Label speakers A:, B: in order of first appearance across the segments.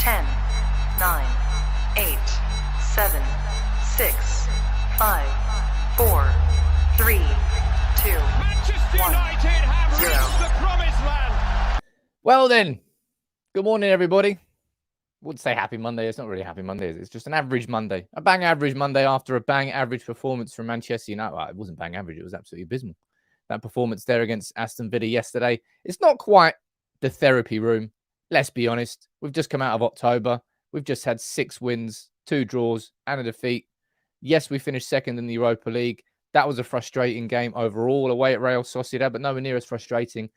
A: 10, 9, 8, 7, 6, 5, 4, 3, 2,
B: Manchester
A: 1,
B: United have
A: 0.
B: reached the promised land.
C: Well then, good morning everybody. Wouldn't say happy Monday. It's not really happy Monday. It's just an average Monday. A bang average Monday after a bang average performance from Manchester United. Well, it wasn't bang average. It was absolutely abysmal. That performance there against Aston Villa yesterday. It's not quite the therapy room. Let's be honest. We've just come out of October. We've just had 6 wins, 2 draws and a defeat. Yes, we finished second in the Europa League. That was a frustrating game overall away at Real Sociedad, but nowhere near as frustrating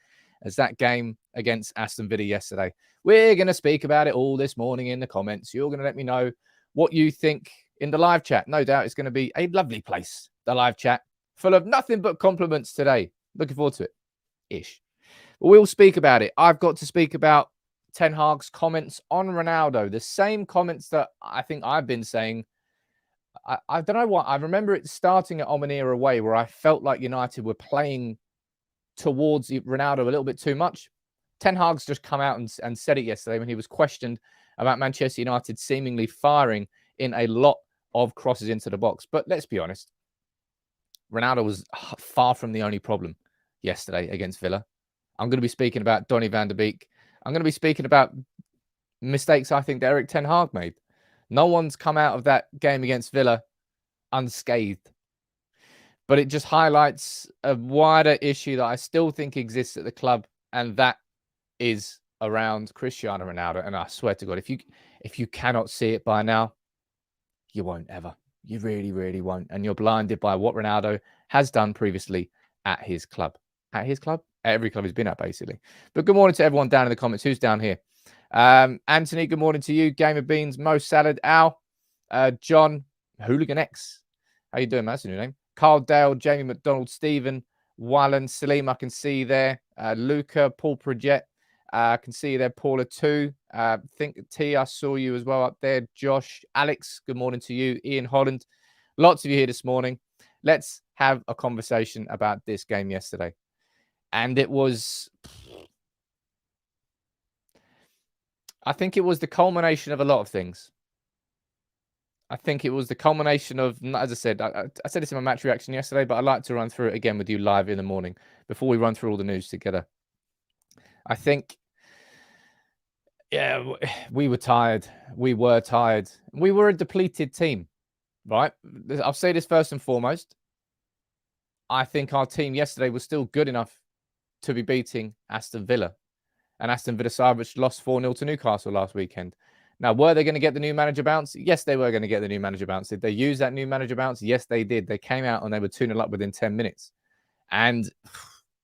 C: as that game against Aston Villa yesterday. We're going to speak about it all this morning in the comments. You're going to let me know what you think in the live chat. No doubt it's going to be a lovely place, the live chat, full of nothing but compliments today. Looking forward to it. Ish. But we'll speak about it. I've got to speak about Ten Hag's comments on Ronaldo, the same comments that I think I've been saying. I don't know what. I remember it starting at Omanir away where I felt like United were playing towards Ronaldo a little bit too much. Ten Hag's just come out and said it yesterday when he was questioned about Manchester United seemingly firing in a lot of crosses into the box. But let's be honest, Ronaldo was far from the only problem yesterday against Villa. I'm going to be speaking about Donny van der Beek. I'm going to be speaking about mistakes I think that Erik Ten Hag made. No one's come out of that game against Villa unscathed. But it just highlights a wider issue that I still think exists at the club, and that is around Cristiano Ronaldo. And I swear to God, if you cannot see it by now, you won't ever. You really, really won't. And you're blinded by what Ronaldo has done previously at his club. At his club? At every club he's been at, basically. But good morning to everyone down in the comments. Who's down here? Anthony, good morning to you. Game of Beans, Mo Salad, Al, John, Hooligan X. How you doing, man? That's a new name. Carl Dale, Jamie McDonald, Stephen, Wallen, Salim, I can see there. Luca, Paul Projet, I can see you there. Paula too. I think T, I saw you as well up there. Josh, Alex, good morning to you. Ian Holland, lots of you here this morning. Let's have a conversation about this game yesterday. And it was, I think it was the culmination of a lot of things. I think it was the culmination of, as I said, I said this in my match reaction yesterday, but I'd like to run through it again with you live in the morning before we run through all the news together. I think, yeah, we were tired. We were tired. We were a depleted team, right? I'll say this first and foremost. I think our team yesterday was still good enough to be beating Aston Villa. And Aston Villa side, which lost 4-0 to Newcastle last weekend. Now, were they going to get the new manager bounce? Yes, they were going to get the new manager bounce. Did they use that new manager bounce? Yes, they did. They came out and they were 2-0 up within 10 minutes. And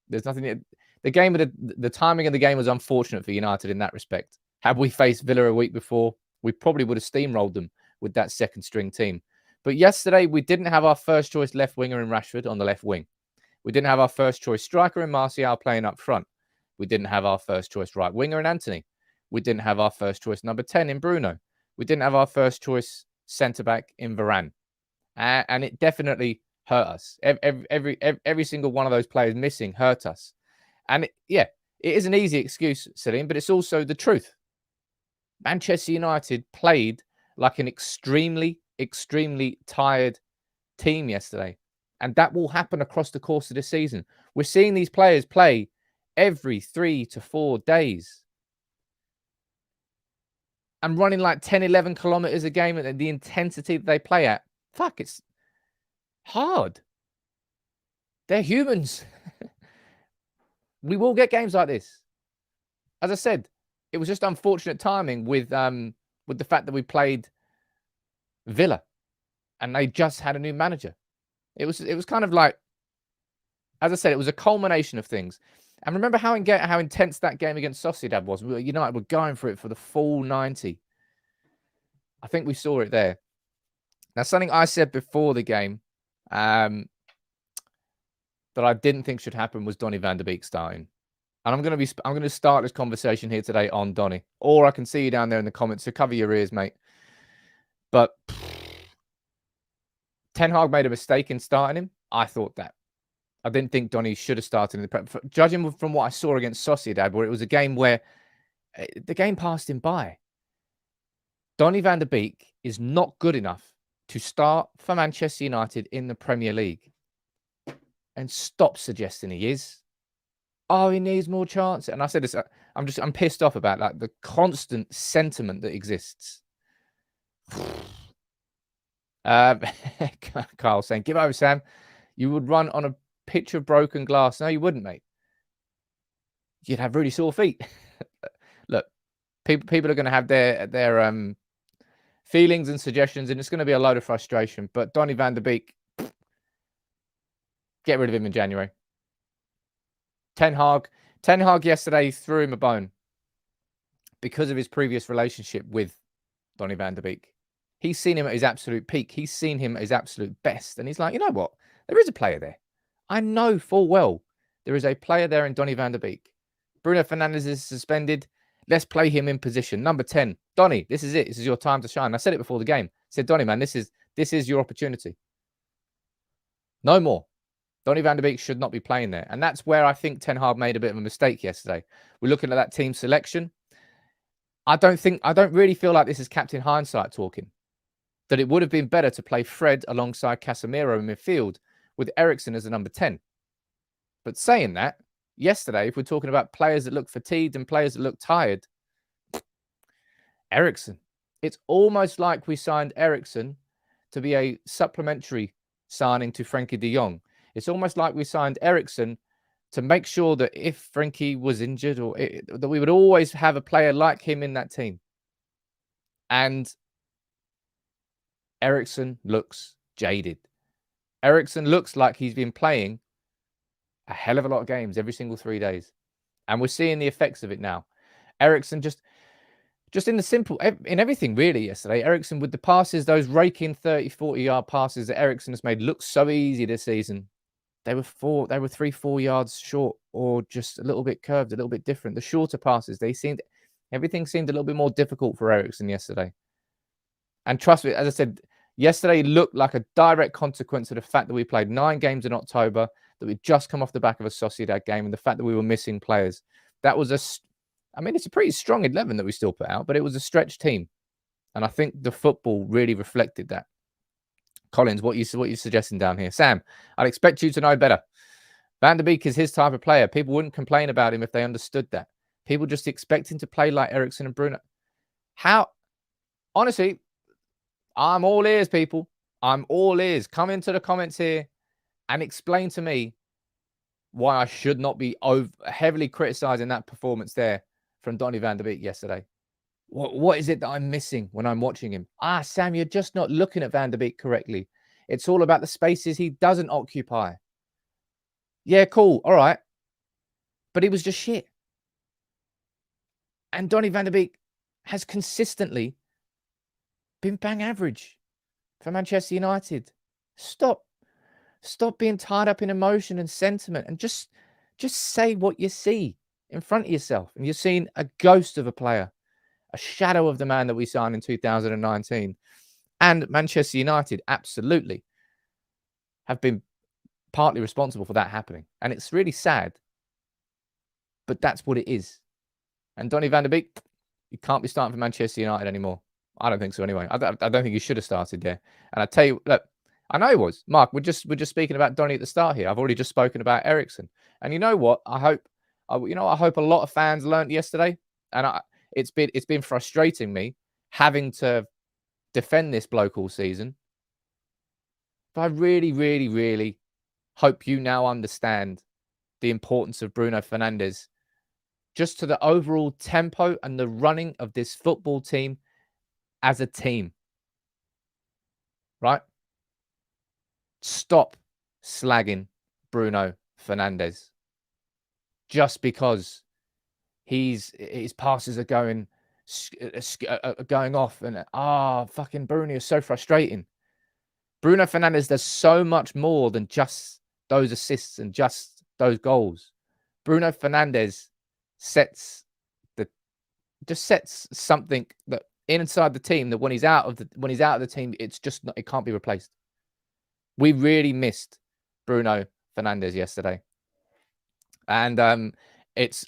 C: there's nothing. The game, the timing of the game was unfortunate for United in that respect. Had we faced Villa a week before, we probably would have steamrolled them with that second string team. But yesterday, we didn't have our first choice left winger in Rashford on the left wing. We didn't have our first choice striker in Martial playing up front. We didn't have our first choice right winger in Anthony. We didn't have our first choice number 10 in Bruno. We didn't have our first choice centre-back in Varane. And it definitely hurt us. Every single one of those players missing hurt us. And it is an easy excuse, Salim, but it's also the truth. Manchester United played like an extremely, extremely tired team yesterday. And that will happen across the course of the season. We're seeing these players play every 3 to 4 days. And running like 10, 11 kilometers a game at the intensity that they play at. Fuck, it's hard. They're humans. We will get games like this. As I said, it was just unfortunate timing with the fact that we played Villa and they just had a new manager. It was kind of like, as I said, it was a culmination of things. And remember how intense that game against Sociedad was. United were going for it for the full 90. I think we saw it there. Now, something I said before the game that I didn't think should happen was Donny van der Beek starting. And I'm going to start this conversation here today on Donny. Or I can see you down there in the comments, so cover your ears, mate. But Ten Hag made a mistake in starting him. I thought that. I didn't think Donny should have started in the prep. Judging from what I saw against Sociedad, where it was a game where the game passed him by. Donny van der Beek is not good enough to start for Manchester United in the Premier League. And stop suggesting he is. Oh, he needs more chance. And I said this, I'm pissed off about like the constant sentiment that exists. Carl saying, give over, Sam. You would run on a pitch of broken glass. No, you wouldn't, mate. You'd have really sore feet. Look, people are going to have their feelings and suggestions, and it's going to be a load of frustration. But Donny van der Beek, get rid of him in January. Ten Hag yesterday threw him a bone because of his previous relationship with Donny van der Beek. He's seen him at his absolute peak. He's seen him at his absolute best. And he's like, you know what? There is a player there. I know full well there is a player there in Donny van der Beek. Bruno Fernandes is suspended. Let's play him in position. Number 10. Donny, this is it. This is your time to shine. I said it before the game. I said, Donny, man, this is your opportunity. No more. Donny van der Beek should not be playing there. And that's where I think Ten Hag made a bit of a mistake yesterday. We're looking at that team selection. I don't really feel like this is Captain Hindsight talking. That it would have been better to play Fred alongside Casemiro in midfield with Eriksen as a number 10. But saying that, yesterday, if we're talking about players that look fatigued and players that look tired, Eriksen. It's almost like we signed Eriksen to be a supplementary signing to Frenkie de Jong. It's almost like we signed Eriksen to make sure that if Frenkie was injured that we would always have a player like him in that team. And Eriksen looks jaded. Eriksen looks like he's been playing a hell of a lot of games every single 3 days. And we're seeing the effects of it now. Eriksen just in everything really yesterday. Eriksen with the passes, those raking 30, 40-yard passes that Eriksen has made look so easy this season. They were 3-4 yards short or just a little bit curved, a little bit different. The shorter passes, everything seemed a little bit more difficult for Eriksen yesterday. And trust me, as I said, yesterday looked like a direct consequence of the fact that we played 9 games in October, that we'd just come off the back of a Sociedad game, and the fact that we were missing players. That was it's a pretty strong 11 that we still put out, but it was a stretched team. And I think the football really reflected that. Collins, what you suggesting down here? Sam, I'd expect you to know better. Van der Beek is his type of player. People wouldn't complain about him if they understood that. People just expect him to play like Eriksen and Bruno. Honestly, I'm all ears, people. I'm all ears. Come into the comments here and explain to me why I should not be heavily criticizing that performance there from Donny van der Beek yesterday. What is it that I'm missing when I'm watching him? Sam, you're just not looking at Van der Beek correctly. It's all about the spaces he doesn't occupy. Yeah, cool. All right. But he was just shit. And Donny van der Beek has consistently been bang average for Manchester United. Stop being tied up in emotion and sentiment and just say what you see in front of yourself. And you're seeing a ghost of a player. A shadow of the man that we signed in 2019. And Manchester United absolutely have been partly responsible for that happening. And it's really sad. But that's what it is. And Donny van der Beek, you can't be starting for Manchester United anymore. I don't think so anyway. I don't think he should have started there. And I tell you, look, I know he was. Mark, we're just speaking about Donny at the start here. I've already just spoken about Eriksen. And you know what? I hope a lot of fans learned yesterday. And it's been frustrating me having to defend this bloke all season. But I really, really, really hope you now understand the importance of Bruno Fernandes just to the overall tempo and the running of this football team as a team. Right? Stop slagging Bruno Fernandes just because his passes are going off and fucking Bruno is so frustrating. Bruno Fernandes does so much more than just those assists and just those goals. Bruno Fernandes sets something that inside the team that when he's out of the team, it can't be replaced. We really missed Bruno Fernandes yesterday, and it's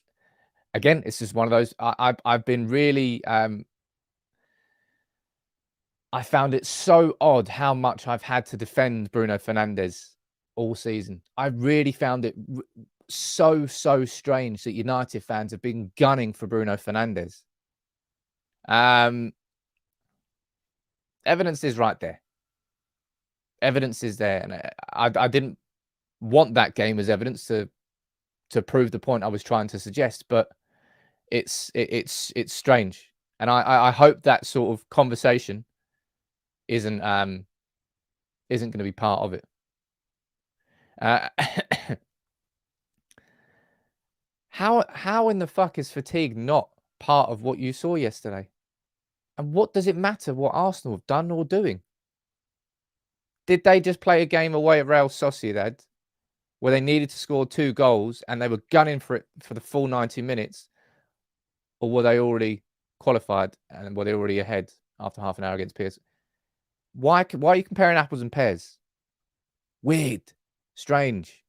C: just one of those. I've been really I found it so odd how much I've had to defend Bruno Fernandes all season. I really found it so strange that United fans have been gunning for Bruno Fernandes. Evidence is right there. Evidence is there, and I didn't want that game as evidence to prove the point I was trying to suggest, but it's strange, and I hope that sort of conversation isn't going to be part of it. How in the fuck is fatigue not part of what you saw yesterday? And what does it matter what Arsenal have done or doing? Did they just play a game away at Real Sociedad where they needed to score 2 goals and they were gunning for it for the full 90 minutes? Or were they already qualified and were they already ahead after half an hour against PSG? Why are you comparing apples and pears? Weird. Strange.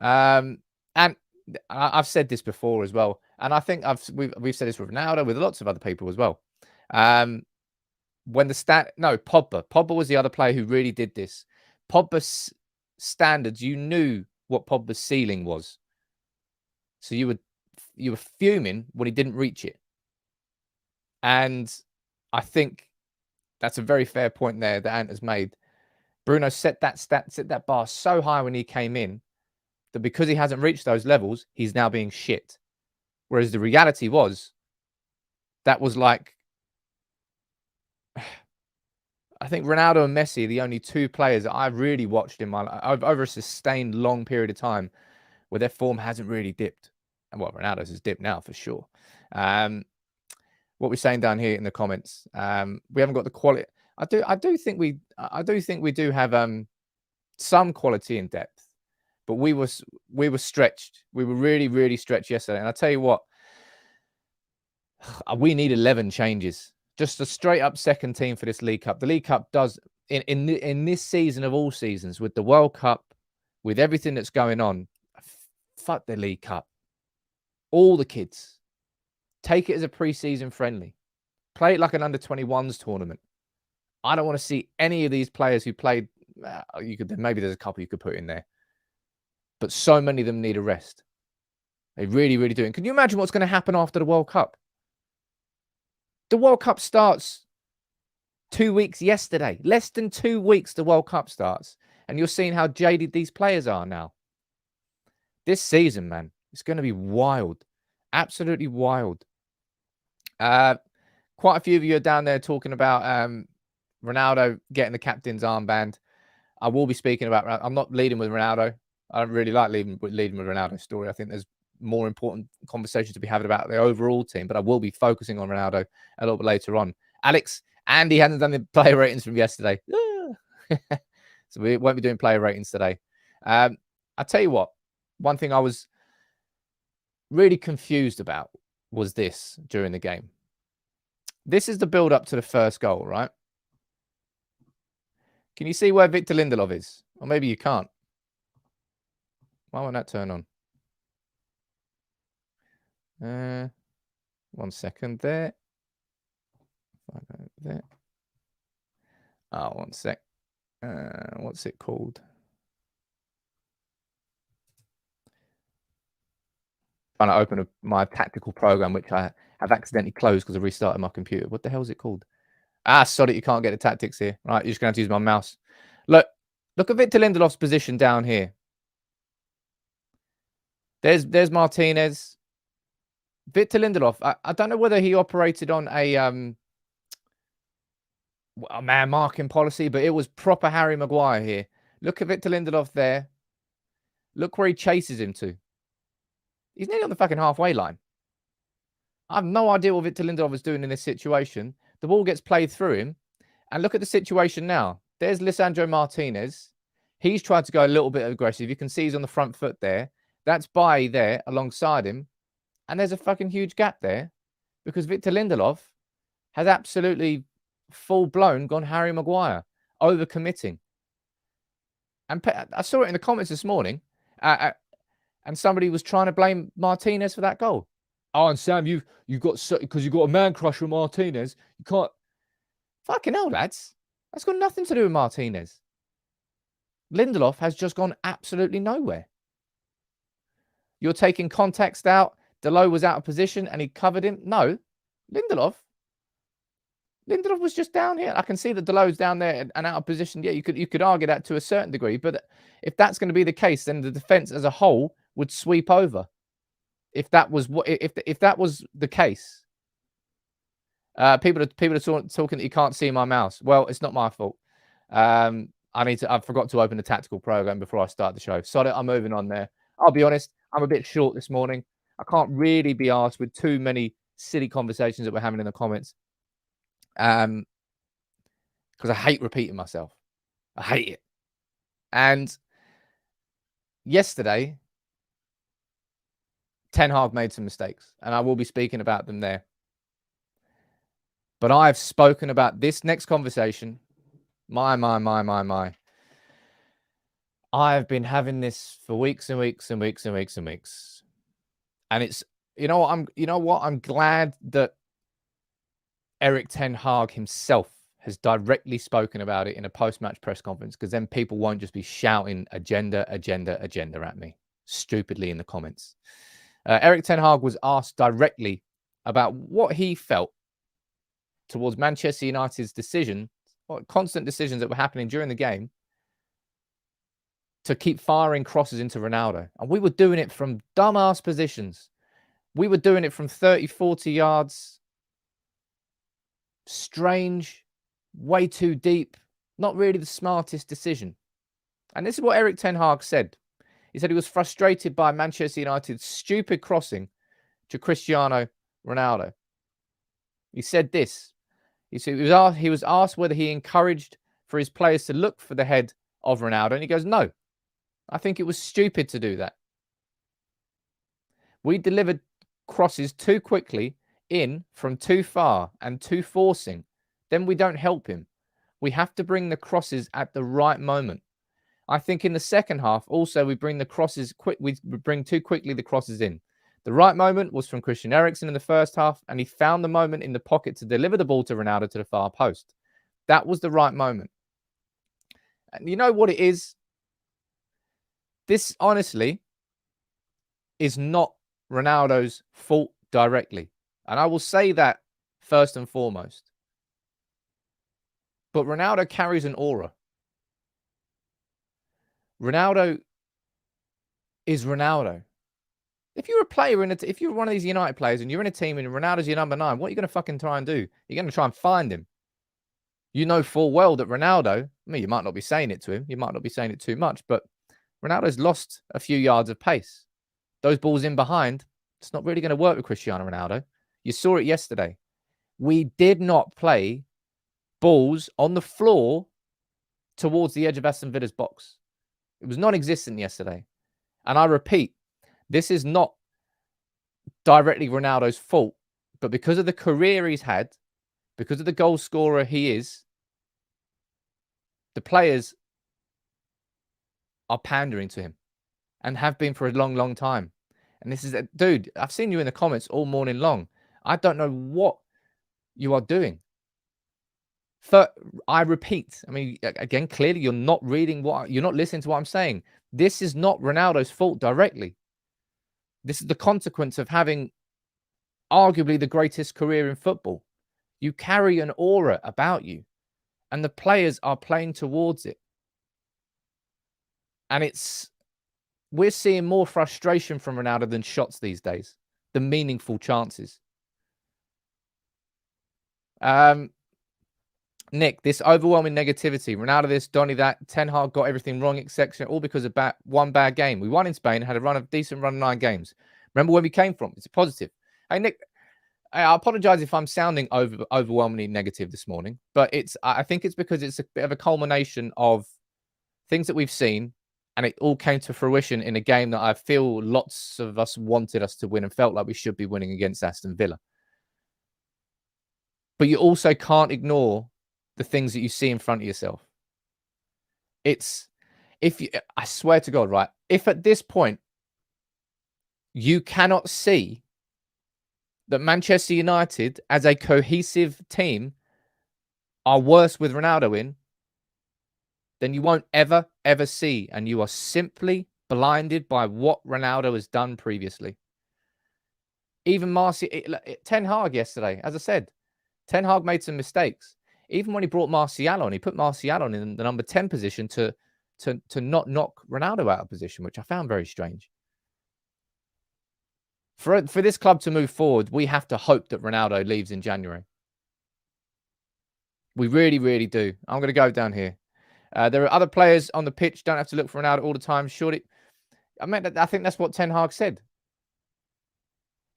C: And I've said this before as well. And I think we've said this with Ronaldo, with lots of other people as well. When Pogba was the other player who really did this. Pogba's standards, you knew what Pogba's ceiling was. So you were fuming when he didn't reach it. And I think that's a very fair point there that Ant has made. Bruno set that bar so high when he came in that because he hasn't reached those levels, he's now being shit. Whereas the reality was, that was like, I think Ronaldo and Messi are the only 2 players that I've really watched in my life over a sustained long period of time where their form hasn't really dipped. And well, Ronaldo's has dipped now for sure. What we're saying down here in the comments, we haven't got the quality. I do think we do have some quality in depth, but we were stretched. We were really stretched yesterday. And I tell you what, we need 11 changes. Just a straight up second team for this League Cup. The League Cup does in this season of all seasons, with the World Cup, with everything that's going on. Fuck the League Cup. All the kids, take it as a pre-season friendly. Play it like an under-21s tournament. I don't want to see any of these players who played. Maybe there's a couple you could put in there, but so many of them need a rest. They really do. And can you imagine what's going to happen after the World Cup? The World Cup starts 2 weeks yesterday. Less than 2 weeks the World Cup starts. And you're seeing how jaded these players are now. This season, man, it's going to be wild. Absolutely wild. Quite a few of you are down there talking about Ronaldo getting the captain's armband. I will be speaking about... I'm not leading with Ronaldo. I don't really like leading with Ronaldo's story. I think there's more important conversations to be having about the overall team, but I will be focusing on Ronaldo a little bit later on. Alex, Andy hasn't done the player ratings from yesterday. So we won't be doing player ratings today. I'll tell you what, one thing I was really confused about was this during the game. This is the build up to the first goal, right? Can you see where Victor Lindelof is? Or maybe you can't. Why won't that turn on? 1 second there. There. Oh, 1 sec. What's it called? Trying to open my tactical program, which I have accidentally closed because I restarted my computer. What the hell is it called? Sorry, you can't get the tactics here. Right, you're just going to have to use my mouse. Look at Victor Lindelof's position down here. There's Martinez. Victor Lindelof, I don't know whether he operated on a man marking policy, but it was proper Harry Maguire here. Look at Victor Lindelof there. Look where he chases him to. He's nearly on the fucking halfway line. I have no idea what Victor Lindelof is doing in this situation. The ball gets played through him. And look at the situation now. There's Lisandro Martinez. He's tried to go a little bit aggressive. You can see he's on the front foot there. That's Bailly there alongside him. And there's a fucking huge gap there because Victor Lindelof has absolutely full-blown gone Harry Maguire, overcommitting. And I saw it in the comments this morning, and somebody was trying to blame Martinez for that goal. Oh, and Sam, you've got because you've got a man crush with Martinez. You can't. Fucking hell, lads. That's got nothing to do with Martinez. Lindelof has just gone absolutely nowhere. You're taking context out. Dalot was out of position and he covered him. No, Lindelof was just down here. I can see that Dalot's down there and out of position. Yeah, you could argue that to a certain degree, but if that's going to be the case, then the defense as a whole would sweep over. If that was the case, people are talking that you can't see my mouse. Well, it's not my fault. I forgot to open the tactical program before I start the show. Sorry, I'm moving on there. I'll be honest, I'm a bit short this morning. I can't really be asked with too many silly conversations that we're having in the comments. Because I hate repeating myself. I hate it. And yesterday, Ten Hag made some mistakes, and I will be speaking about them there. But I've spoken about this next conversation. My. I've been having this for weeks and weeks and weeks and weeks and weeks. And it's, you know what? I'm glad that Erik Ten Hag himself has directly spoken about it in a post-match press conference, because then people won't just be shouting agenda at me stupidly in the comments. Erik Ten Hag was asked directly about what he felt towards Manchester United's decision, or constant decisions that were happening during the game, to keep firing crosses into Ronaldo. And we were doing it from dumbass positions. We were doing it from 30, 40 yards. Strange, way too deep, not really the smartest decision. And this is what Erik Ten Hag said. He said he was frustrated by Manchester United's stupid crossing to Cristiano Ronaldo. He said this. He said he was asked whether he encouraged for his players to look for the head of Ronaldo, and he goes, no, I think it was stupid to do that. We delivered crosses too quickly in from too far and too forcing. Then we don't help him. We have to bring the crosses at the right moment. I think in the second half, also, we bring the crosses quick. We bring too quickly the crosses in. The right moment was from Christian Eriksen in the first half, and he found the moment in the pocket to deliver the ball to Ronaldo to the far post. That was the right moment. And you know what it is? This, honestly, is not Ronaldo's fault directly. And I will say that first and foremost. But Ronaldo carries an aura. Ronaldo is Ronaldo. If you're a player if you're one of these United players and you're in a team and Ronaldo's your number 9, what are you going to fucking try and do? You're going to try and find him. You know full well that Ronaldo, I mean, you might not be saying it to him. You might not be saying it too much, but Ronaldo's lost a few yards of pace. Those balls in behind, it's not really going to work with Cristiano Ronaldo. You saw it yesterday. We did not play balls on the floor towards the edge of Aston Villa's box. It was non-existent yesterday. And I repeat, this is not directly Ronaldo's fault, but because of the career he's had, because of the goal scorer he is, the players are pandering to him and have been for a long, long time. And this is, dude, I've seen you in the comments all morning long. I don't know what you are doing. I repeat, I mean, again, clearly you're not you're not listening to what I'm saying. This is not Ronaldo's fault directly. This is the consequence of having arguably the greatest career in football. You carry an aura about you, and the players are playing towards it. And we're seeing more frustration from Ronaldo than shots these days, the meaningful chances. Nick, this overwhelming negativity, Ronaldo this, Donny that, Ten Hag got everything wrong, etc. All because of one bad game. We won in Spain and had a decent run of 9 games. Remember where we came from. It's a positive. Hey, Nick, I apologize if I'm sounding overwhelmingly negative this morning, but I think it's because it's a bit of a culmination of things that we've seen, and it all came to fruition in a game that I feel lots of us wanted us to win and felt like we should be winning against Aston Villa. But you also can't ignore the things that you see in front of yourself. I swear to God, right? If at this point you cannot see that Manchester United as a cohesive team are worse with Ronaldo in than you won't ever see. And you are simply blinded by what Ronaldo has done previously. Even Ten Hag yesterday, as I said, Ten Hag made some mistakes. Even when he brought Martial on, he put Martial on in the number 10 position to not knock Ronaldo out of position, which I found very strange. For this club to move forward, we have to hope that Ronaldo leaves in January. We really, really do. I'm going to go down here. There are other players on the pitch. Don't have to look for Ronaldo all the time. Surely, I think that's what Ten Hag said.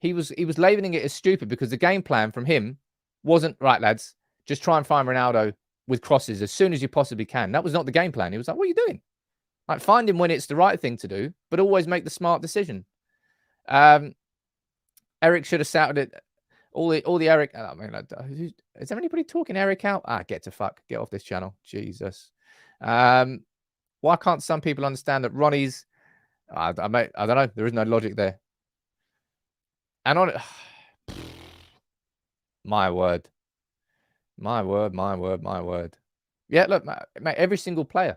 C: He was labeling it as stupid because the game plan from him wasn't, right, lads, just try and find Ronaldo with crosses as soon as you possibly can. That was not the game plan. He was like, what are you doing? Like, find him when it's the right thing to do, but always make the smart decision. Erik should have shouted it. All the Erik. I mean, is there anybody talking Erik out? Get off this channel. Jesus. Why can't some people understand that Ronnie's? I don't know. There is no logic there. And on it, my word. Yeah, look, mate, every single player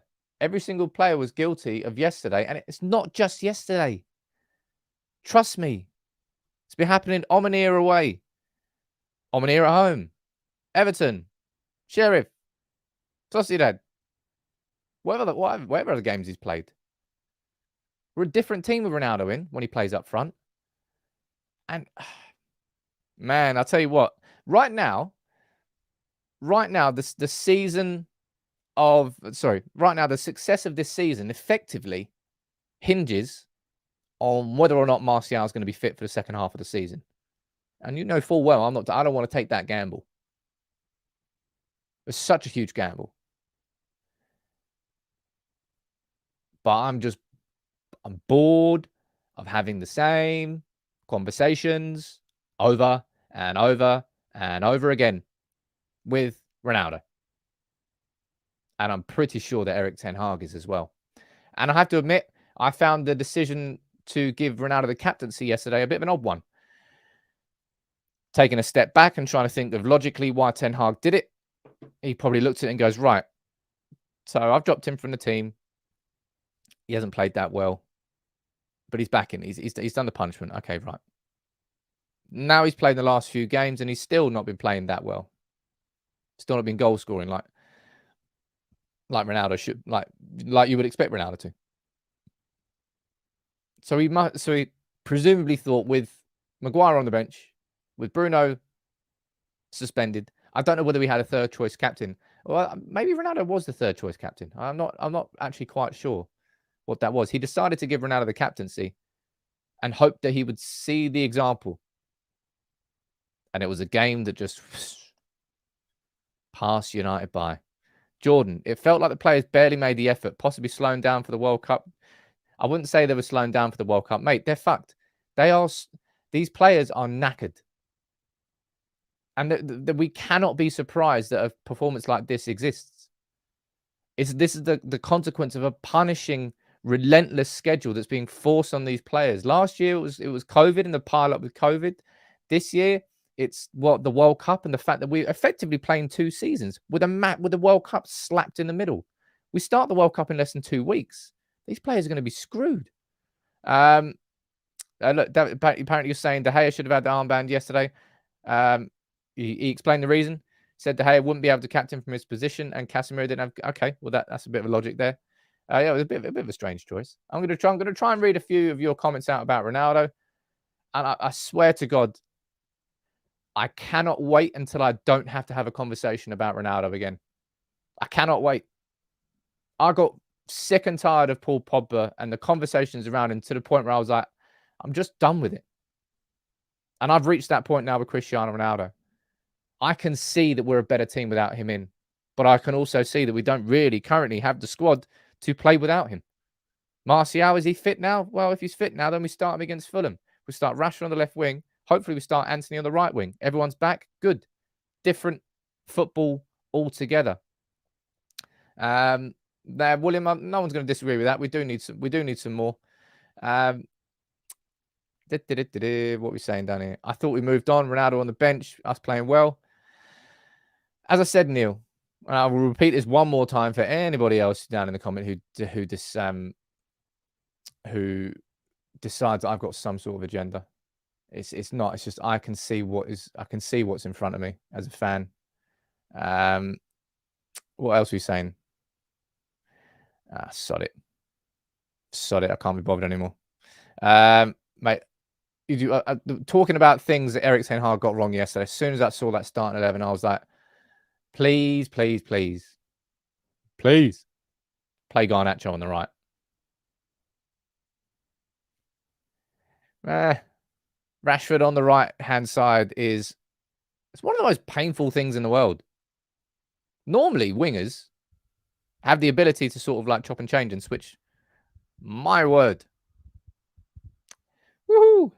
C: was guilty of yesterday, and it's not just yesterday. Trust me, it's been happening. Omanir away, Omanir at home, Everton, Sheriff, Sociedad, whatever other games he's played. We're a different team with Ronaldo in when he plays up front. And man, I'll tell you what, right now, the success of this season effectively hinges on whether or not Martial is going to be fit for the second half of the season. And you know full well I don't want to take that gamble. It's such a huge gamble. But I'm bored of having the same conversations over and over and over again with Ronaldo. And I'm pretty sure that Erik Ten Hag is as well. And I have to admit, I found the decision to give Ronaldo the captaincy yesterday a bit of an odd one. Taking a step back and trying to think of logically why Ten Hag did it, he probably looked at it and goes, right, so I've dropped him from the team. He hasn't played that well, but he's back in. He's done the punishment. Okay, right. Now he's played the last few games and he's still not been playing that well. Still not been goal scoring like Ronaldo should, like you would expect Ronaldo to. So he presumably thought, with Maguire on the bench, with Bruno suspended, I don't know whether we had a third choice captain. Well, maybe Ronaldo was the third choice captain. I'm not actually quite sure what that was. He decided to give Ronaldo the captaincy and hoped that he would see the example. And it was a game that just passed United by. Jordan, it felt like the players barely made the effort, possibly slowing down for the World Cup. I wouldn't say they were slowing down for the World Cup. Mate, they're fucked. These players are knackered. And we cannot be surprised that a performance like this exists. This is the consequence of a punishing, relentless schedule that's being forced on these players. Last year, it was COVID and the pile-up with COVID. This year, it's the World Cup and the fact that we're effectively playing 2 seasons with the World Cup slapped in the middle. We start the World Cup in less than 2 weeks. These players are going to be screwed. Look, apparently you're saying De Gea should have had the armband yesterday. He explained the reason. Said De Gea wouldn't be able to captain from his position, and Casemiro didn't have. Okay, well that's a bit of a logic there. Yeah, it was a bit of a strange choice. I'm going to try and read a few of your comments out about Ronaldo, and I swear to God, I cannot wait until I don't have to have a conversation about Ronaldo again. I cannot wait. I got sick and tired of Paul Pogba and the conversations around him to the point where I was like, I'm just done with it. And I've reached that point now with Cristiano Ronaldo. I can see that we're a better team without him in, but I can also see that we don't really currently have the squad to play without him. Martial, is he fit now? Well, if he's fit now, then we start him against Fulham. We start Rashford on the left wing. Hopefully we start Anthony on the right wing. Everyone's back. Good. Different football altogether. William, no one's going to disagree with that. We do need some more. What are we saying down here? I thought we moved on. Ronaldo on the bench, us playing well. As I said, Neil, And I will repeat this one more time for anybody else down in the comment who decides I've got some sort of agenda. It's not. It's just I can see what's in front of me as a fan. What else are we saying? Sod it. I can't be bothered anymore. Mate, talking about things that Erik Ten Hag got wrong yesterday. As soon as I saw that starting 11, I was like, please play Garnacho on the right. Rashford on the right-hand side it's one of the most painful things in the world. Normally, wingers have the ability to sort of like chop and change and switch. My word. Woohoo!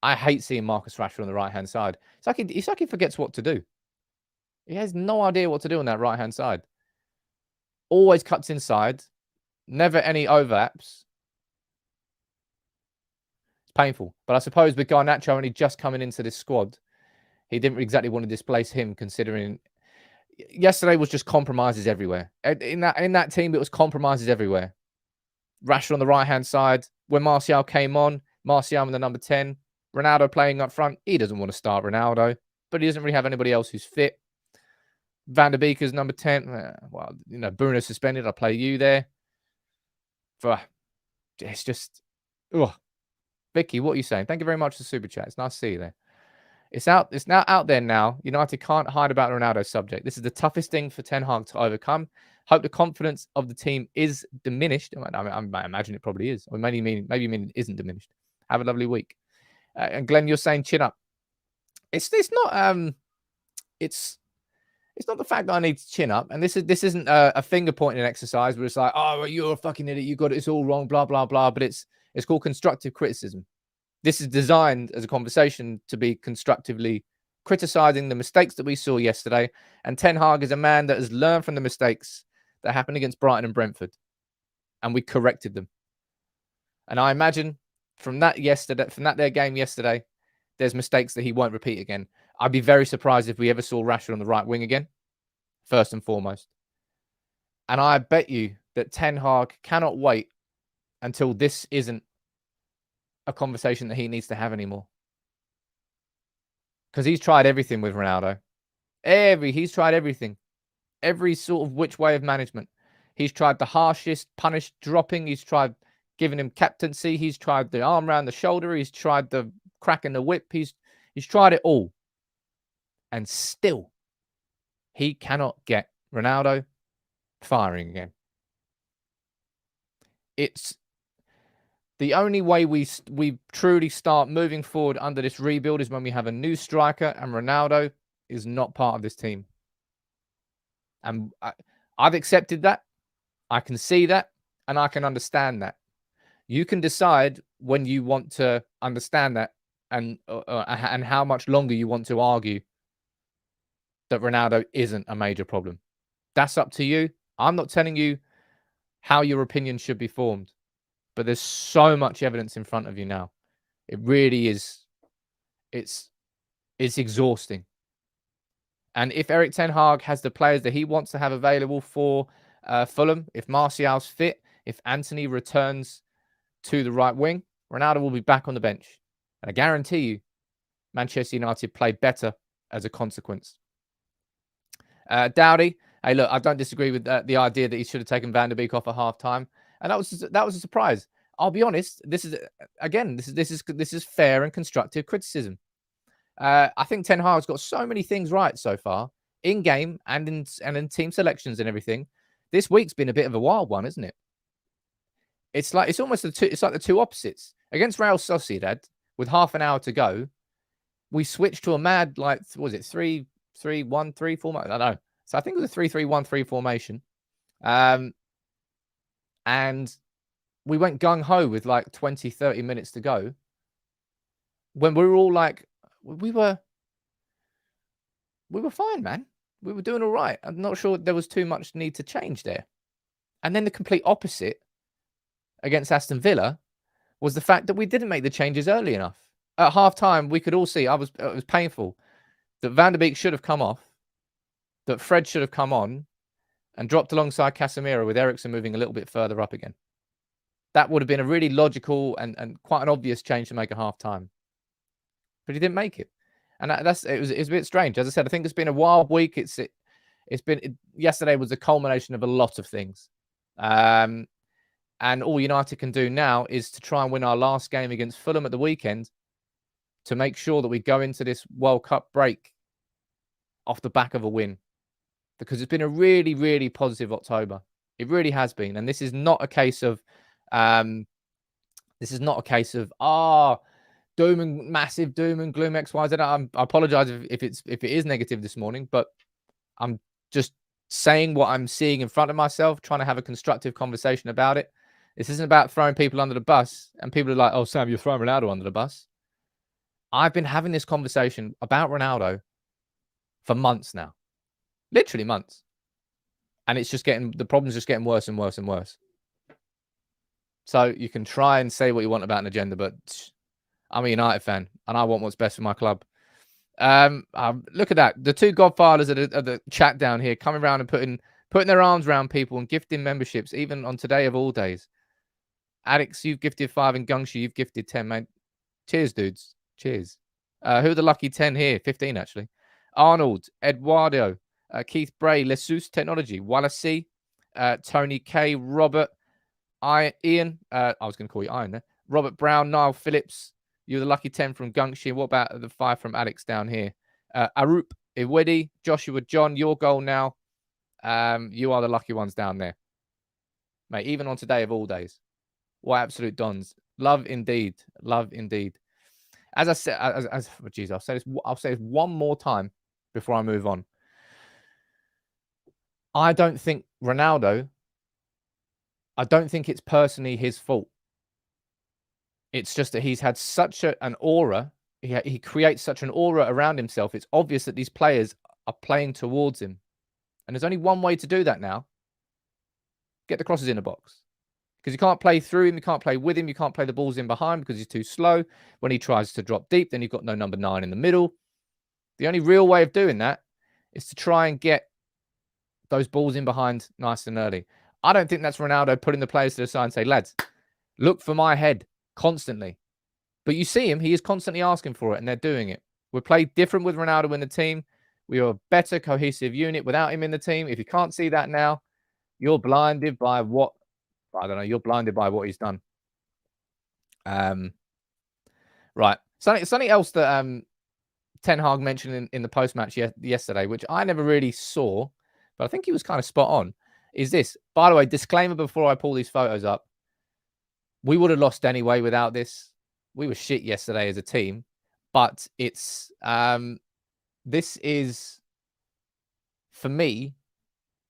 C: I hate seeing Marcus Rashford on the right-hand side. It's like he forgets what to do. He has no idea what to do on that right-hand side. Always cuts inside. Never any overlaps. It's painful. But I suppose with Garnacho only just coming into this squad, he didn't exactly want to displace him, considering yesterday was just compromises everywhere. In that team, it was compromises everywhere. Rashford on the right-hand side. When Martial came on, Martial in the number 10. Ronaldo playing up front. He doesn't want to start Ronaldo, but he doesn't really have anybody else who's fit. Van der Beek is number 10. Well, Bruno suspended. I'll play you there. It's just... Ugh. Vicky, what are you saying? Thank you very much for the super chat. It's nice to see you there. It's now out there now. United can't hide about Ronaldo's subject. This is the toughest thing for Ten Hag to overcome. Hope the confidence of the team is diminished. I imagine it probably is. Or maybe you mean it isn't diminished. Have a lovely week. And Glenn, you're saying chin up. It's not the fact that I need to chin up. And this isn't a finger pointing exercise where it's like, oh, you're a fucking idiot. You got it. It's all wrong. Blah blah blah. But it's called constructive criticism. This is designed as a conversation to be constructively criticizing the mistakes that we saw yesterday. And Ten Hag is a man that has learned from the mistakes that happened against Brighton and Brentford. And we corrected them. And I imagine from that game yesterday, there's mistakes that he won't repeat again. I'd be very surprised if we ever saw Rashford on the right wing again, first and foremost. And I bet you that Ten Hag cannot wait until this isn't a conversation that he needs to have anymore. Because he's tried everything with Ronaldo. He's tried everything. Every sort of which way of management. He's tried the harshest, punish dropping. He's tried giving him captaincy. He's tried the arm around the shoulder. He's tried the cracking the whip. He's tried it all. And still, he cannot get Ronaldo firing again. It's the only way we truly start moving forward under this rebuild is when we have a new striker, and Ronaldo is not part of this team. And I've accepted that. I can see that, and I can understand that. You can decide when you want to understand that, and how much longer you want to argue that Ronaldo isn't a major problem. That's up to you. I'm not telling you how your opinion should be formed. But there's so much evidence in front of you now. It really is. It's exhausting. And if Erik Ten Hag has the players that he wants to have available for Fulham, if Martial's fit, if Anthony returns to the right wing, Ronaldo will be back on the bench. And I guarantee you, Manchester United play better as a consequence. Dowdy, hey, look, I don't disagree with the idea that he should have taken Van der Beek off at half-time. And that was a surprise. I'll be honest. This is fair and constructive criticism. I think Ten Hag's got so many things right so far in game and in team selections and everything. This week's been a bit of a wild one, isn't it? It's like the two opposites. Against Real Sociedad, with half an hour to go, we switched to a mad, like, what was it, 3-3-1-3 formation? I don't know. So I think it was a 3-3-1-3 formation. And we went gung-ho with like 20, 30 minutes to go. When we were all like, we were fine, man. We were doing all right. I'm not sure there was too much need to change there. And then the complete opposite against Aston Villa was the fact that we didn't make the changes early enough. At half-time, we could all see, it was painful, that Van der Beek should have come off, that Fred should have come on, and dropped alongside Casemiro with Eriksen moving a little bit further up again. That would have been a really logical and quite an obvious change to make at half-time. But he didn't make it. And it was a bit strange. As I said, I think it's been a wild week. Yesterday was a culmination of a lot of things. And all United can do now is to try and win our last game against Fulham at the weekend to make sure that we go into this World Cup break off the back of a win. Because it's been a really, really positive October. It really has been. And this is not a case of massive doom and gloom XYZ. I apologize if it is negative this morning, but I'm just saying what I'm seeing in front of myself, trying to have a constructive conversation about it. This isn't about throwing people under the bus, and people are like, "Oh, Sam, you're throwing Ronaldo under the bus." I've been having this conversation about Ronaldo for months now, literally months, and the problem's just getting worse and worse and worse. So you can try and say what you want about an agenda, but I'm a United fan, and I want what's best for my club. Look at that. The two godfathers of the chat down here coming around and putting their arms around people and gifting memberships, even on today of all days. Alex, you've gifted 5, and Gungshi, you've gifted 10, mate. Cheers, dudes. Cheers. Who are the lucky 10 here? 15, actually. Arnold, Eduardo, Keith Bray, Lesus Technology, Wallacey, Tony K, Robert, Ian. I was going to call you Ian there. Robert Brown, Niall Phillips. You're the lucky 10 from Gungshi. What about the 5 from Alex down here? Arup, Iwedi, Joshua, John, your goal now. You are the lucky ones down there. Mate, even on today of all days. What absolute dons. Love indeed. Love indeed. As I said, I'll say this one more time before I move on. I don't think it's personally his fault. It's just that he's had such an aura. He creates such an aura around himself. It's obvious that these players are playing towards him. And there's only one way to do that now. Get the crosses in the box. Because you can't play through him. You can't play with him. You can't play the balls in behind because he's too slow. When he tries to drop deep, then you've got no number 9 in the middle. The only real way of doing that is to try and get those balls in behind nice and early. I don't think that's Ronaldo putting the players to the side and say, lads, look for my head constantly. But you see him, he is constantly asking for it, and they're doing it. We played different with Ronaldo in the team. We are a better cohesive unit without him in the team. If you can't see that now, you're blinded by what, I don't know, you're blinded by what he's done. Right. Something else that Ten Hag mentioned in the post-match yesterday, which I never really saw, but I think he was kind of spot on, is this. By the way, disclaimer before I pull these photos up. We would have lost anyway without this. We were shit yesterday as a team, but it's this is, for me,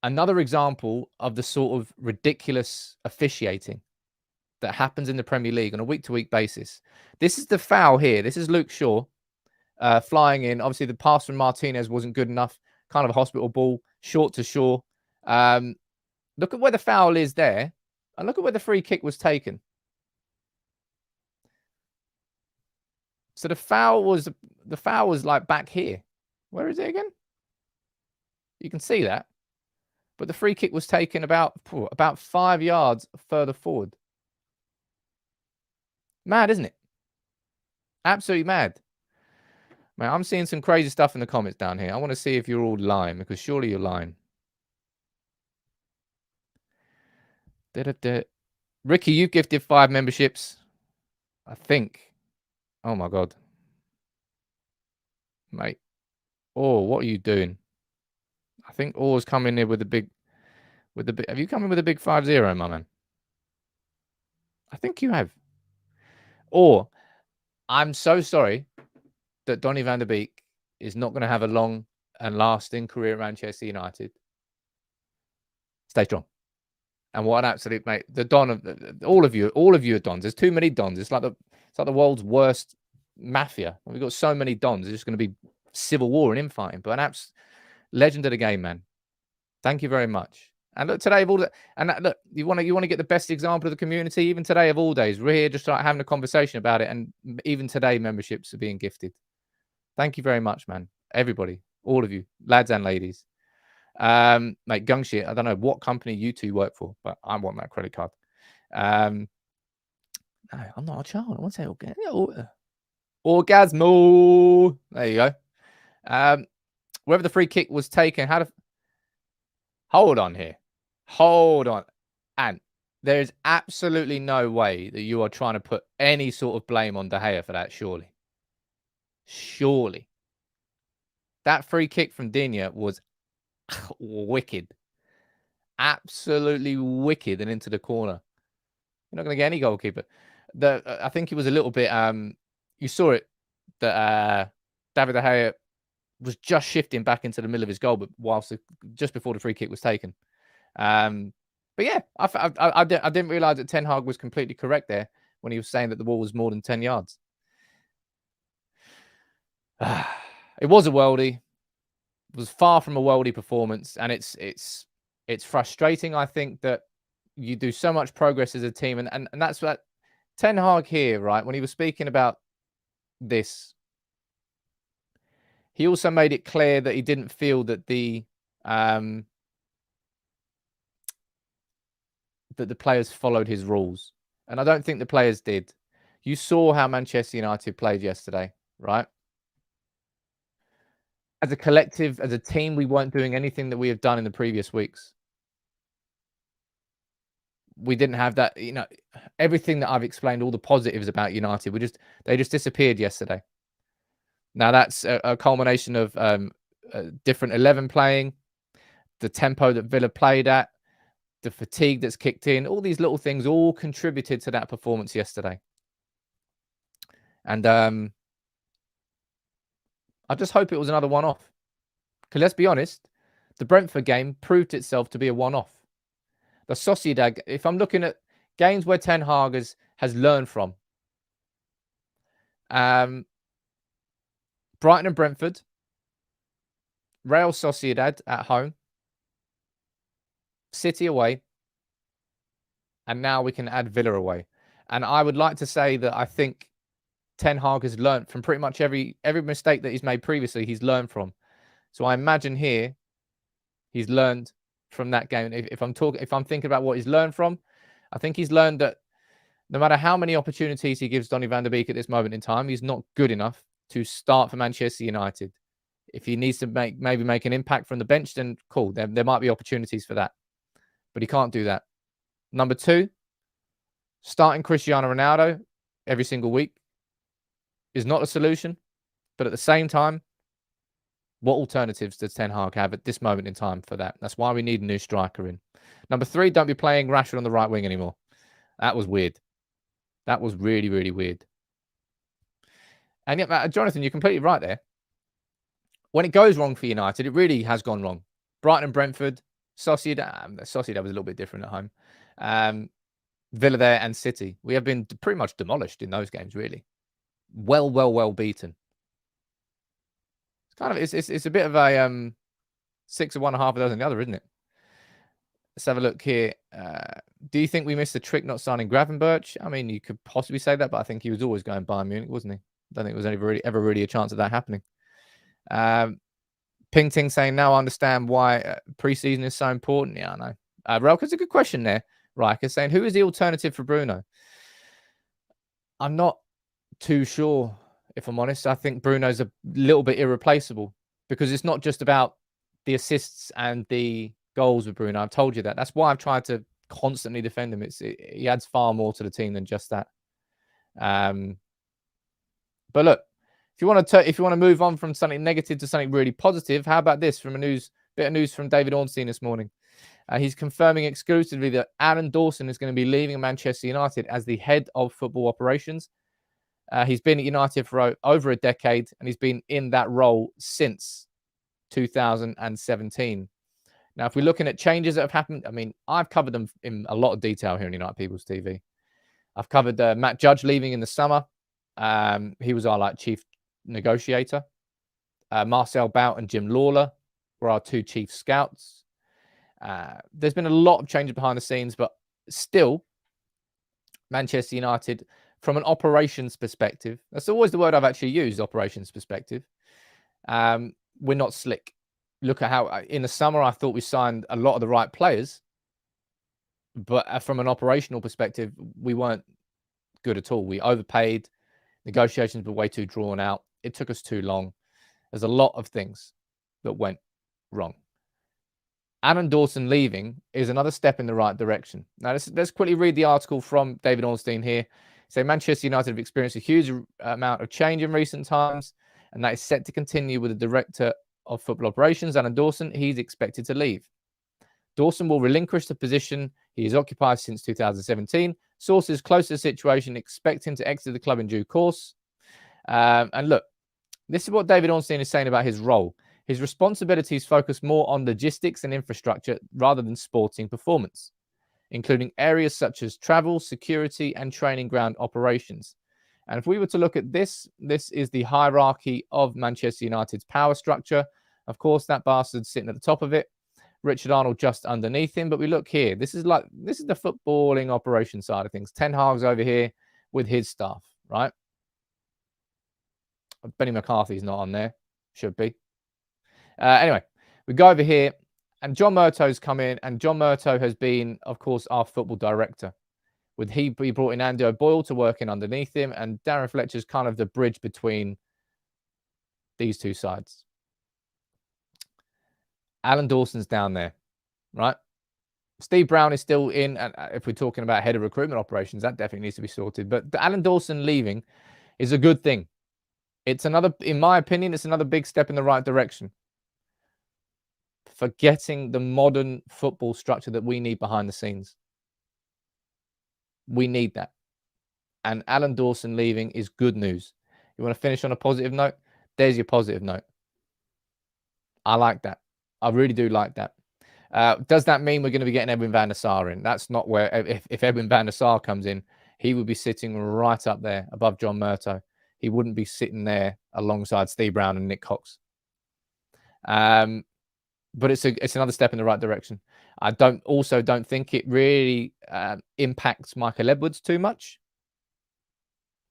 C: another example of the sort of ridiculous officiating that happens in the Premier League on a week-to-week basis. This is the foul here. This is Luke Shaw flying in. Obviously, the pass from Martinez wasn't good enough. Kind of a hospital ball, short to Shaw. Look at where the foul is there, and look at where the free kick was taken. So the foul was like back here. Where is it again? You can see that. But the free kick was taken about 5 yards further forward. Mad, isn't it? Absolutely mad. Man, I'm seeing some crazy stuff in the comments down here. I want to see if you're all lying, because surely you're lying. Ricky, you've gifted 5 memberships. I think. Oh my God. Mate. Oh, what are you doing? I think Or's coming here with the big. Have you come in with a big 5-0, my man? I think you have. Or, I'm so sorry that Donny van der Beek is not going to have a long and lasting career at Manchester United. Stay strong. And what an absolute mate. The Don of all of you are Dons. There's too many Dons. It's like the world's worst mafia. We've got so many Dons. It's just going to be civil war and infighting. But an legend of the game, man. Thank you very much. And look, today of all that, and look, you want to get the best example of the community. Even today of all days, we're here just like having a conversation about it. And even today, memberships are being gifted. Thank you very much, man. Everybody, all of you, lads and ladies. Mate, Gungshit, I don't know what company you two work for, but I want that credit card. No, I'm not a child. I want to say Orgasmo. There you go. Wherever the free kick was taken, hold on here. Hold on. And there is absolutely no way that you are trying to put any sort of blame on De Gea for that, surely. Surely. That free kick from Digne was wicked. Absolutely wicked and into the corner. You're not going to get any goalkeeper. I think it was a little bit, you saw it, that David De Gea was just shifting back into the middle of his goal, but just before the free kick was taken. But yeah, I didn't realize that Ten Hag was completely correct there when he was saying that the ball was more than 10 yards. It was a worldie. It was far from a worldie performance, and it's frustrating. I think that you do so much progress as a team, and that's what Ten Hag here, right? When he was speaking about this, he also made it clear that he didn't feel that the players followed his rules, and I don't think the players did. You saw how Manchester United played yesterday, right? As a collective, as a team, we weren't doing anything that we have done in the previous weeks. We didn't have that, everything that I've explained, all the positives about United, they just disappeared yesterday. Now that's a culmination of a different 11 playing, the tempo that Villa played at, the fatigue that's kicked in, all these little things all contributed to that performance yesterday. And I just hope it was another one-off. Because let's be honest, the Brentford game proved itself to be a one-off. The Sociedad, if I'm looking at games where Ten Hag has learned from, Brighton and Brentford, Real Sociedad at home, City away, and now we can add Villa away. And I would like to say that I think Ten Hag has learned from pretty much every mistake that he's made previously, he's learned from. So I imagine here he's learned from that game. If I'm thinking about what he's learned from, I think he's learned that no matter how many opportunities he gives Donny van der Beek at this moment in time, he's not good enough to start for Manchester United. If he needs to maybe make an impact from the bench, then cool. There might be opportunities for that. But he can't do that. Number 2, starting Cristiano Ronaldo every single week is not a solution. But at the same time, what alternatives does Ten Hag have at this moment in time for that? That's why we need a new striker in. Number 3, don't be playing Rashford on the right wing anymore. That was weird. That was really, really weird. And yet, Jonathan, you're completely right there. When it goes wrong for United, it really has gone wrong. Brighton and Brentford, Sociedad was a little bit different at home. Villa there and City. We have been pretty much demolished in those games, really. Well beaten. It's a bit of a 6 of one, half a dozen the other, isn't it? Let's have a look here. Do you think we missed the trick not signing Gravenberch? I mean, you could possibly say that, but I think he was always going Bayern Munich, wasn't he? I don't think there was ever really a chance of that happening. Ping Ting saying, now I understand why preseason is so important. Yeah, I know. Relka's a good question there. Riker saying, who is the alternative for Bruno? I'm not too sure, if I'm honest. I think Bruno's a little bit irreplaceable because it's not just about the assists and the goals with Bruno. I've told you that. That's why I've tried to constantly defend him. He adds far more to the team than just that. But look, if you want to move on from something negative to something really positive, how about this from bit of news from David Ornstein this morning? He's confirming exclusively that Alan Dawson is going to be leaving Manchester United as the head of football operations. He's been at United for over a decade, and he's been in that role since 2017. Now, if we're looking at changes that have happened, I mean, I've covered them in a lot of detail here on United People's TV. I've covered Matt Judge leaving in the summer. He was our chief negotiator. Marcel Bout and Jim Lawler were our 2 chief scouts. There's been a lot of changes behind the scenes, but still, Manchester United, from an operations perspective, that's always the word I've actually used, operations perspective. We're not slick. look at how in the summer I thought we signed a lot of the right players, but from an operational perspective, we weren't good at all. We overpaid. Negotiations were way too drawn out. It took us too long. There's a lot of things that went wrong. Alan Dawson leaving is another step in the right direction. Now, let's quickly read the article from David Ornstein here. So Manchester United have experienced a huge amount of change in recent times, and that is set to continue with the director of football operations, Alan Dawson. He's expected to leave. Dawson will relinquish the position he has occupied since 2017. Sources close to the situation expect him to exit the club in due course. And look, this is what David Ornstein is saying about his role. His responsibilities focus more on logistics and infrastructure rather than sporting performance, including areas such as travel, security, and training ground operations. And if we were to look at this is the hierarchy of Manchester United's power structure. Of course, that bastard's sitting at the top of it. Richard Arnold just underneath him. But we look here. This is the footballing operation side of things. Ten Hag's over here with his staff, right? Benny McCarthy's not on there. Should be. Anyway, we go over here, and John Murtaugh's come in, and John Murtaugh has been, of course, our football director. He brought in Andy O'Boyle to work in underneath him, and Darren Fletcher's kind of the bridge between these two sides. Alan Dawson's down there, right? Steve Brown is still in, and if we're talking about head of recruitment operations, that definitely needs to be sorted. But Alan Dawson leaving is a good thing. It's another, in my opinion, it's another big step in the right direction for getting the modern football structure that we need behind the scenes. We need that. And Alan Dawson leaving is good news. You want to finish on a positive note? There's your positive note. I like that. I really do like that. Does that mean we're going to be getting Edwin van der Sar in? That's not where, if Edwin van der Sar comes in, he would be sitting right up there above John Murtaugh. He wouldn't be sitting there alongside Steve Brown and Nick Cox. But it's another step in the right direction. I don't think it really impacts Michael Edwards too much,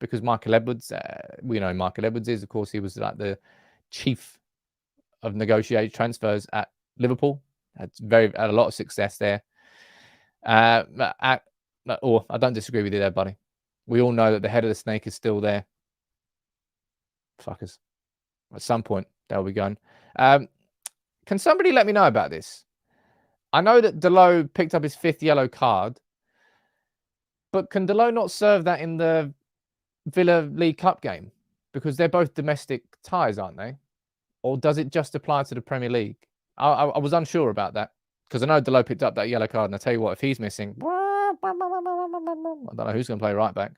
C: because Michael Edwards, we know Michael Edwards is, of course, he was like the chief of negotiated transfers at Liverpool. Had a lot of success there. I don't disagree with you there, buddy. We all know that the head of the snake is still there. Fuckers. At some point, they'll be going. Can somebody let me know about this? I know that Delot picked up his 5th yellow card, but can Delot not serve that in the Villa League Cup game? Because they're both domestic ties, aren't they? Or does it just apply to the Premier League? I was unsure about that, because I know Delot picked up that yellow card, and I tell you what, if he's missing, I don't know who's going to play right back.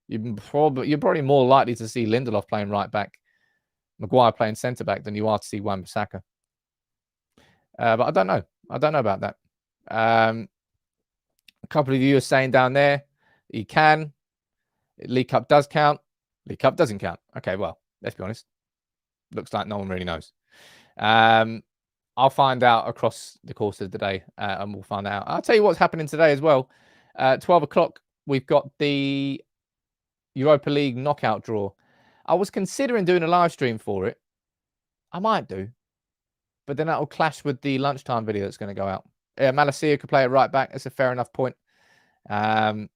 C: You're probably more likely to see Lindelof playing right back, Maguire playing centre back, than you are to see Wan-Bissaka. But I don't know. I don't know about that. A couple of you are saying down there, he can. League Cup does count. League Cup doesn't count. Okay, well, let's be honest. Looks like no one really knows. I'll find out across the course of the day, and we'll find out. I'll tell you what's happening today as well. 12 o'clock, we've got the Europa League knockout draw. I was considering doing a live stream for it. I might do, but then that will clash with the lunchtime video that's going to go out. Malacia could play it right back. That's a fair enough point. There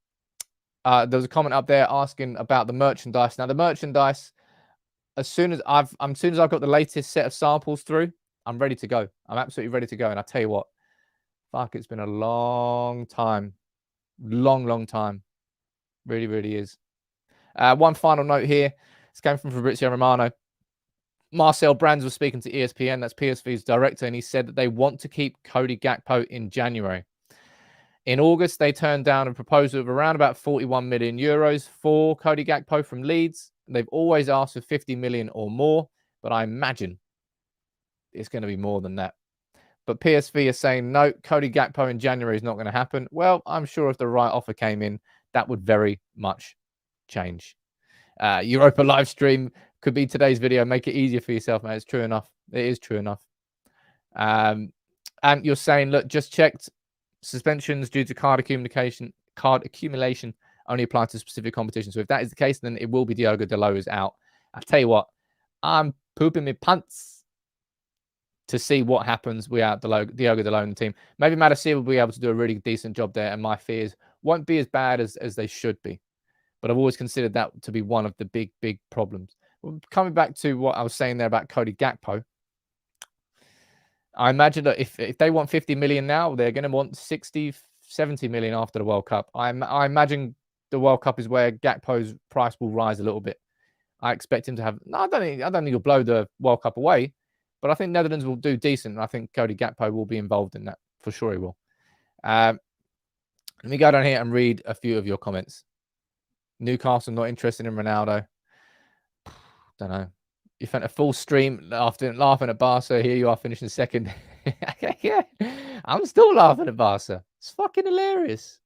C: was a comment up there asking about the merchandise. Now, the merchandise, as soon as I've got the latest set of samples through, I'm ready to go. I'm absolutely ready to go. And I tell you what, fuck, it's been a long time. Long time. Really, really is. One final note here. This came from Fabrizio Romano. Marcel Brands was speaking to ESPN, that's PSV's director, and he said that they want to keep Cody Gakpo in January. In August, they turned down a proposal of around about 41 million euros for Cody Gakpo from Leeds. They've always asked for 50 million or more, but I imagine it's going to be more than that. But PSV are saying, no, Cody Gakpo in January is not going to happen. Well, I'm sure if the right offer came in, that would very much change. Europa live stream could be today's video. Make it easier for yourself, mate. It's true enough. It is true enough. And you're saying, look, just checked. Suspensions due to card accumulation only apply to specific competitions. So if that is the case, then it will be Diogo Dalot is out. I'll tell you what, I'm pooping my pants. to see what happens without Diogo Dalot in the team. Maybe Madison will be able to do a really decent job there, and my fears won't be as bad as they should be. But I've always considered that to be one of the big problems. Coming back to what I was saying there about Cody Gakpo, I imagine that if they want 50 million now, they're going to want 60, 70 million after the World Cup. I imagine the World Cup is where Gakpo's price will rise a little bit. I expect him to have. No, I don't think he'll blow the World Cup away, but I think Netherlands will do decent. And I think Cody Gakpo will be involved in that for sure. He will. Let me go down here and read a few of your comments. Newcastle not interested in Ronaldo. Don't know. You spent a full stream laughing at Barca. Here you are finishing second. Yeah, I'm still laughing at Barca. It's fucking hilarious.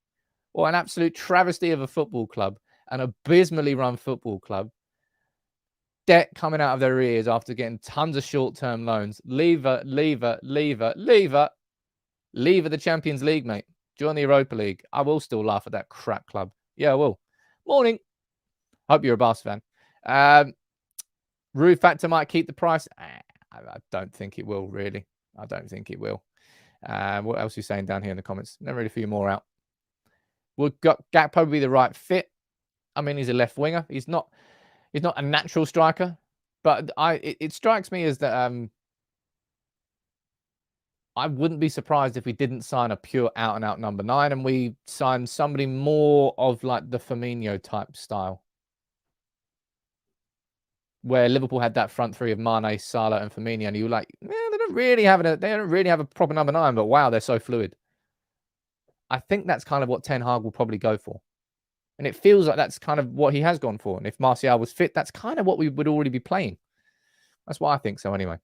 C: What an absolute travesty of a football club, an abysmally run football club. Debt coming out of their ears after getting tons of short-term loans. Lever the Champions League, mate. Join the Europa League. I will still laugh at that crap club. Yeah, I will. Morning. Hope you're a Barca fan. Rue factor might keep the price. I don't think it will, really. I don't think it will. What else are you saying down here in the comments? Never really figure more out. Would Gakpo be the right fit? I mean, he's a left winger. He's not a natural striker, but it strikes me as that I wouldn't be surprised if we didn't sign a pure out-and-out number 9 and we signed somebody more of like the Firmino type style, where Liverpool had that front three of Mane, Salah, and Firmino, and you were like, yeah, they don't really have a proper number 9, but wow, they're so fluid. I think that's kind of what Ten Hag will probably go for. And it feels like that's kind of what he has gone for. And if Martial was fit, that's kind of what we would already be playing. That's what I think so anyway.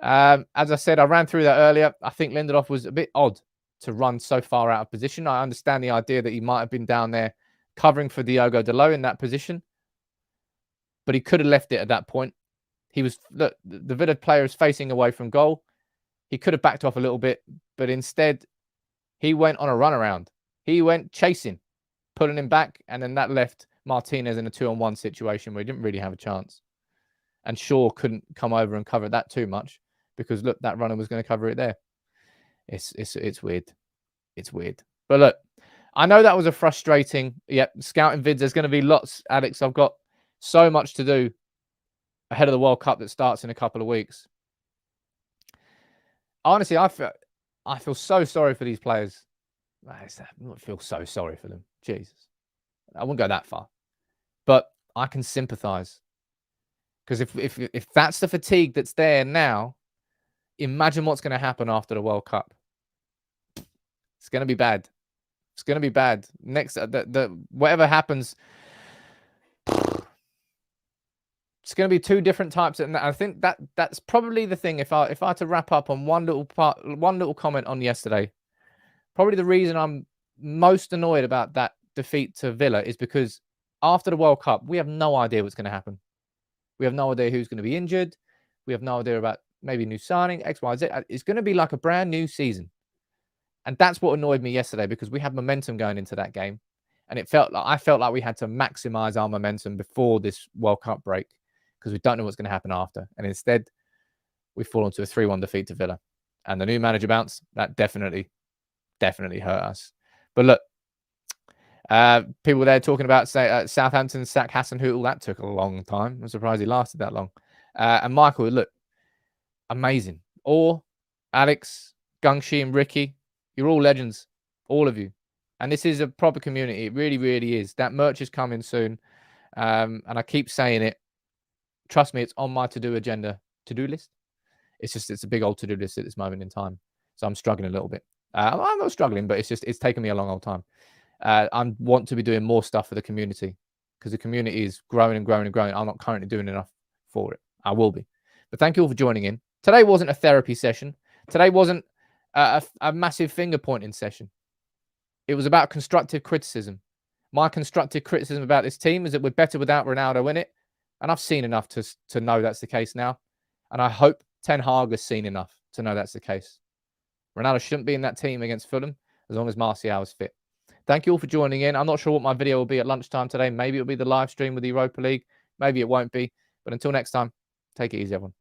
C: As I said, I ran through that earlier. I think Lindelof was a bit odd to run so far out of position. I understand the idea that he might have been down there covering for Diogo Dalot in that position, but he could have left it at that point. He was, look, the Villa player is facing away from goal. He could have backed off a little bit, but instead he went on a runaround. He went chasing, pulling him back, and then that left Martinez in a 2-on-1 situation where he didn't really have a chance. And Shaw couldn't come over and cover that too much because, look, that runner was going to cover it there. It's weird. It's weird. But look, I know that was a frustrating, scouting vids. There's going to be lots, Alex. I've got so much to do ahead of the World Cup that starts in a couple of weeks. Honestly, I feel so sorry for these players. I don't feel so sorry for them. Jesus. I wouldn't go that far. But I can sympathize. Because if that's the fatigue that's there now, imagine what's going to happen after the World Cup. It's going to be bad. It's going to be bad. Next, whatever happens, it's going to be two different types. And I think that's probably the thing. If I had to wrap up on one little comment on yesterday, probably the reason I'm most annoyed about that defeat to Villa is because after the World Cup, we have no idea what's going to happen. We have no idea who's going to be injured. We have no idea about maybe new signing, X, Y, Z. It's going to be like a brand new season. And that's what annoyed me yesterday because we had momentum going into that game. And I felt like we had to maximize our momentum before this World Cup break because we don't know what's going to happen after. And instead, we fall into a 3-1 defeat to Villa. And the new manager bounce, that definitely hurt us. But look, people there talking about Southampton sack Hassan Hootel. That took a long time. I'm surprised he lasted that long. And Michael, look, amazing. Or Alex, Gungshi, and Ricky, you're all legends, all of you. And this is a proper community. It really, really is. That merch is coming soon. And I keep saying it. Trust me, it's on my to-do list. It's a big old to-do list at this moment in time. So I'm struggling a little bit. I'm not struggling, but it's taken me a long old time. I want to be doing more stuff for the community because the community is growing and growing and growing. I'm not currently doing enough for it. I will be. But thank you all for joining in. Today wasn't a therapy session. Today wasn't a massive finger pointing session. It was about constructive criticism. My constructive criticism about this team is that we're better without Ronaldo in it. And I've seen enough to know that's the case now. And I hope Ten Hag has seen enough to know that's the case. Ronaldo shouldn't be in that team against Fulham as long as Martial is fit. Thank you all for joining in. I'm not sure what my video will be at lunchtime today. Maybe it'll be the live stream with the Europa League. Maybe it won't be. But until next time, take it easy, everyone.